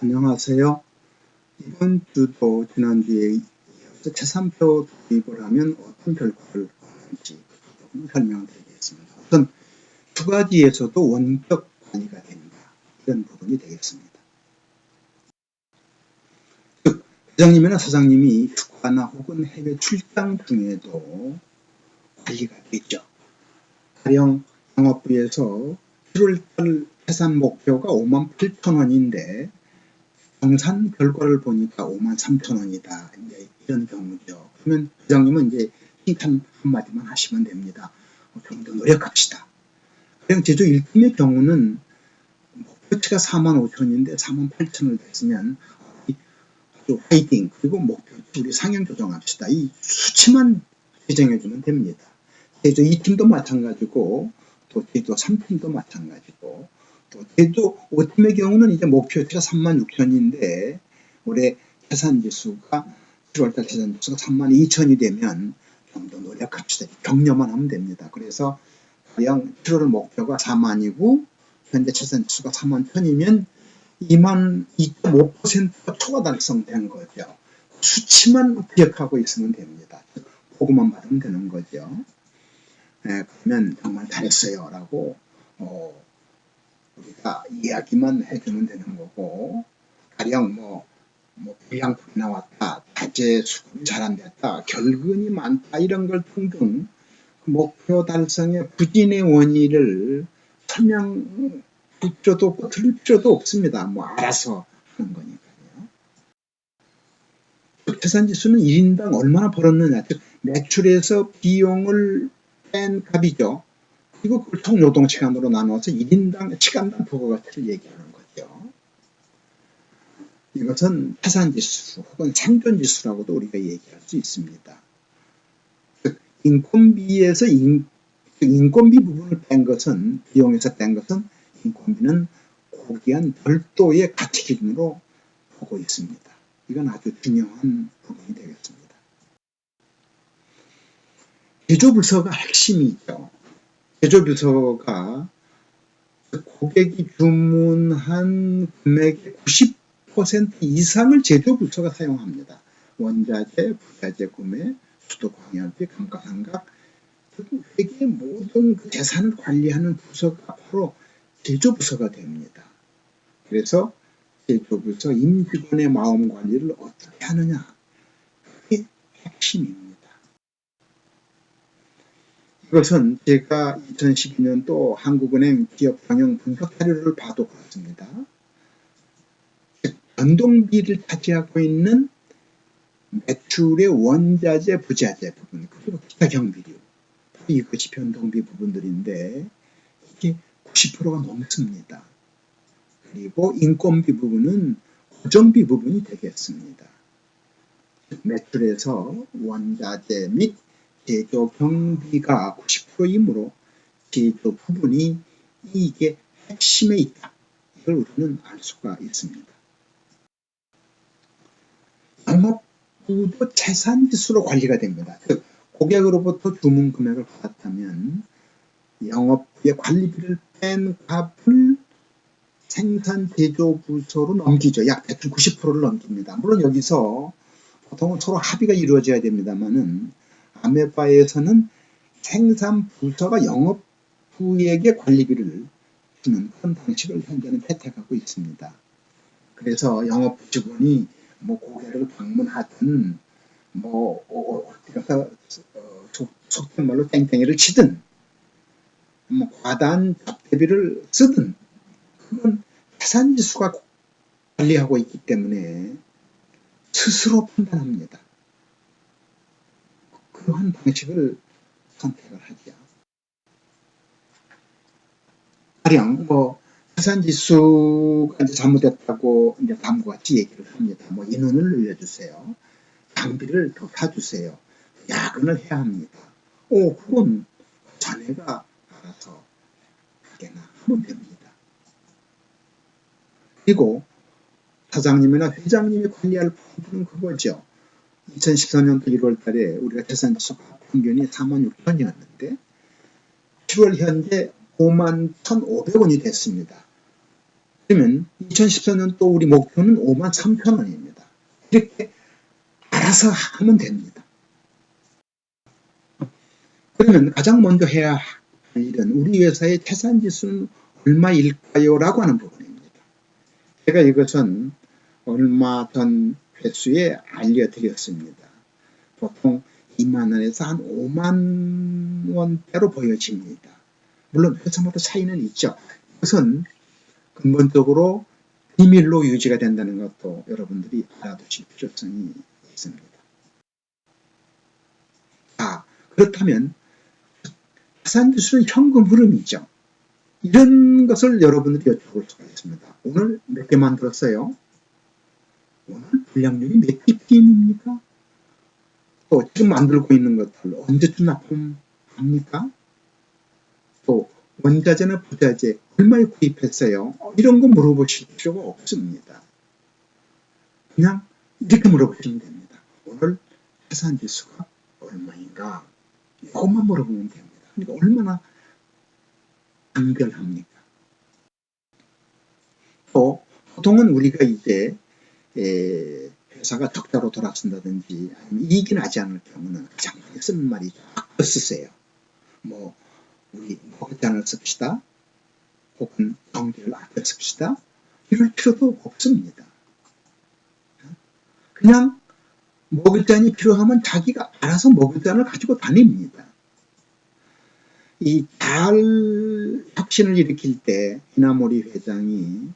안녕하세요. 이번 주도 지난주에 이어서 재산표 도입을 하면 어떤 결과를 얻는지 조금 설명드리겠습니다. 우선 두 가지에서도 원격 관리가 된다. 이런 부분이 되겠습니다. 즉, 회장님이나 사장님이 휴가나 혹은 해외 출장 중에도 관리가 되죠. 가령 영업부에서 7월달 해산 목표가 58,000원인데 정산 결과를 보니까 53,000원이다. 이제 이런 경우죠. 그러면 회장님은 이제 칭찬 한마디만 하시면 됩니다. 좀 더 노력합시다. 그냥 제조 1팀의 경우는 목표치가 45,000원인데 48,000원을 됐으면 아주 화이팅, 그리고 목표치 우리 상향 조정합시다. 이 수치만 지정해주면 됩니다. 제조 2팀도 마찬가지고 또 제조 3팀도 마찬가지고 또 제조 5팀의 경우는 이제 목표치가 36,000인데 올해 해산지수가 7월달 해산지수가 32,000이 되면 좀 더 노력합시다. 격려만 하면 됩니다. 그래서 가령 7월 목표가 4만이고 현재 해산지수가 41,000이면 2.5%가 초과 달성된 거죠. 수치만 기억하고 있으면 됩니다. 보고만 받으면 되는 거죠. 그러면 정말 잘했어요 라고 우리가 이야기만 해주면 되는 거고, 가령 불량품이 나왔다, 자재 수급이 잘 안 됐다, 결근이 많다, 이런 걸 등등 목표 달성의 부진의 원인을 설명할 필요도 없고 들을 필요도 없습니다. 알아서 하는 거니까요. 해산지수는 1인당 얼마나 벌었느냐, 즉 매출에서 비용을 뺀 값이죠. 그리고 그걸 총 노동시간으로 나눠서 1인당 시간당 부가가치를 얘기하는 거죠. 이것은 해산지수 혹은 생존지수라고도 우리가 얘기할 수 있습니다. 즉 인건비에서 인건비 부분을 뺀 것은, 비용에서 뺀 것은 인건비는 고귀한 별도의 가치 기준으로 보고 있습니다. 이건 아주 중요한 부분이 되겠습니다. 제조부서가 핵심이죠. 제조부서가 고객이 주문한 금액의 90% 이상을 제조부서가 사용합니다. 원자재, 부자재 구매, 수도 광열비, 감가상각, 회계 모든 그 재산을 관리하는 부서가 바로 제조부서가 됩니다. 그래서 제조부서 임직원의 마음 관리를 어떻게 하느냐, 그게 핵심입니다. 이것은 제가 2012년도 한국은행 기업 경영 분석 자료를 봐도 그렇습니다. 변동비를 차지하고 있는 매출의 원자재, 부자재 부분, 그리고 기타 경비료, 이것이 변동비 부분들인데 이게 90%가 넘습니다. 그리고 인건비 부분은 고정비 부분이 되겠습니다. 매출에서 원자재 및 제조 경비가 90%이므로 제조 부분이 이게 핵심에 있다. 이걸 우리는 알 수가 있습니다. 영업부도 재산지수로 관리가 됩니다. 즉 고객으로부터 주문 금액을 받았다면 영업부의 관리비를 뺀 값을 생산 제조부서로 넘기죠. 약 대충 90%를 넘깁니다. 물론 여기서 보통은 서로 합의가 이루어져야 됩니다만은 아메바에서는 생산부서가 영업부에게 관리비를 주는 그런 방식을 현재는 혜택하고 있습니다. 그래서 영업부 직원이 고객을 방문하든 어디 가서 속된 말로 땡땡이를 치든 과다한 접대비를 쓰든 그건 해산지수가 관리하고 있기 때문에 스스로 판단합니다. 그러한 방식을 선택을 하죠. 가령 해산지수가 잘못됐다고 이제 다음과 같이 얘기를 합니다. 인원을 늘려주세요. 장비를 더 사주세요. 야근을 해야 합니다. 그건 자네가 알아서 하게나 하면 됩니다. 그리고 사장님이나 회장님이 관리할 부분은 그거죠. 2014년도 1월 달에 우리가 해산지수 평균이 46,000이었는데 7월 현재 51,500원이 됐습니다. 그러면 2014년 또 우리 목표는 53,000원입니다. 이렇게 알아서 하면 됩니다. 그러면 가장 먼저 해야 할 일은 우리 회사의 태산지수는 얼마일까요? 라고 하는 부분입니다. 제가 이것은 얼마 전 회수에 알려드렸습니다. 보통 2만 원에서 한 5만 원대로 보여집니다. 물론 회사마다 차이는 있죠. 그것은 근본적으로 비밀로 유지가 된다는 것도 여러분들이 알아두실 필요성이 있습니다. 자, 그렇다면 태산지수는 현금 흐름이죠. 이런 것을 여러분들이 여쭤볼 수가 있습니다. 오늘 몇 개 만들었어요? 오늘 불량률이 몇 ppm입니까? 또 지금 만들고 있는 것들 언제쯤 납품합니까? 또 원자재나 부자재 얼마에 구입했어요? 이런 거 물어보실 필요가 없습니다. 그냥 이렇게 물어보시면 됩니다. 오늘 태산지수가 얼마인가? 이것만 물어보면 됩니다. 그러니까 얼마나 간결합니까? 또 보통은 우리가 이제 회사가 적자로 돌아선다든지 아니면 이익이 나지 않을 경우는 가장 많이 쓰는 말이죠. 아껴 쓰세요. 뭐 우리 먹을잔을 씁시다. 혹은 경제를 아껴 씁시다. 이럴 필요도 없습니다. 그냥 먹을 잔이 필요하면 자기가 알아서 먹을 잔을 가지고 다닙니다. 이 달 혁신을 일으킬 때 히나모리 회장이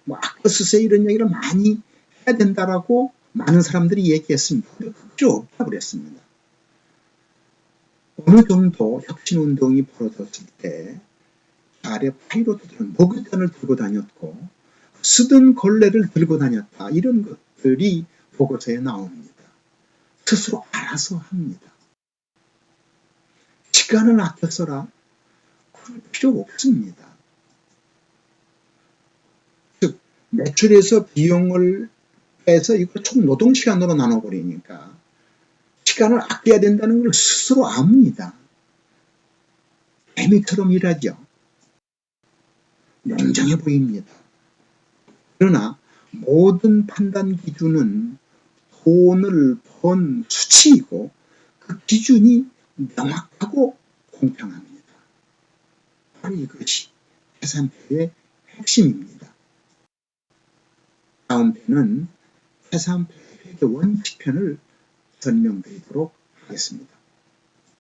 뭐 아껴 쓰세요 이런 얘기를 많이 해야 된다라고 많은 사람들이 얘기했습니다. 근데 그 필요 없다고 그랬습니다. 어느 정도 혁신운동이 벌어졌을 때 달에 파이로트들은 먹을 잔을 들고 다녔고 쓰던 걸레를 들고 다녔다. 이런 것들이 보고서에 나옵니다. 스스로 알아서 합니다. 시간을 아껴 써라. 그럴 필요 없습니다. 즉 매출에서 비용을 빼서 이걸 총 노동시간으로 나눠버리니까 시간을 아껴야 된다는 걸 스스로 압니다. 개미처럼 일하죠. 냉정해 보입니다. 그러나 모든 판단 기준은 돈을 번 수치이고 그 기준이 명확하고 공평합니다. 바로 이것이 태산표의 핵심입니다. 다음 편은 태산표의 회계 원칙편을 설명드리도록 하겠습니다.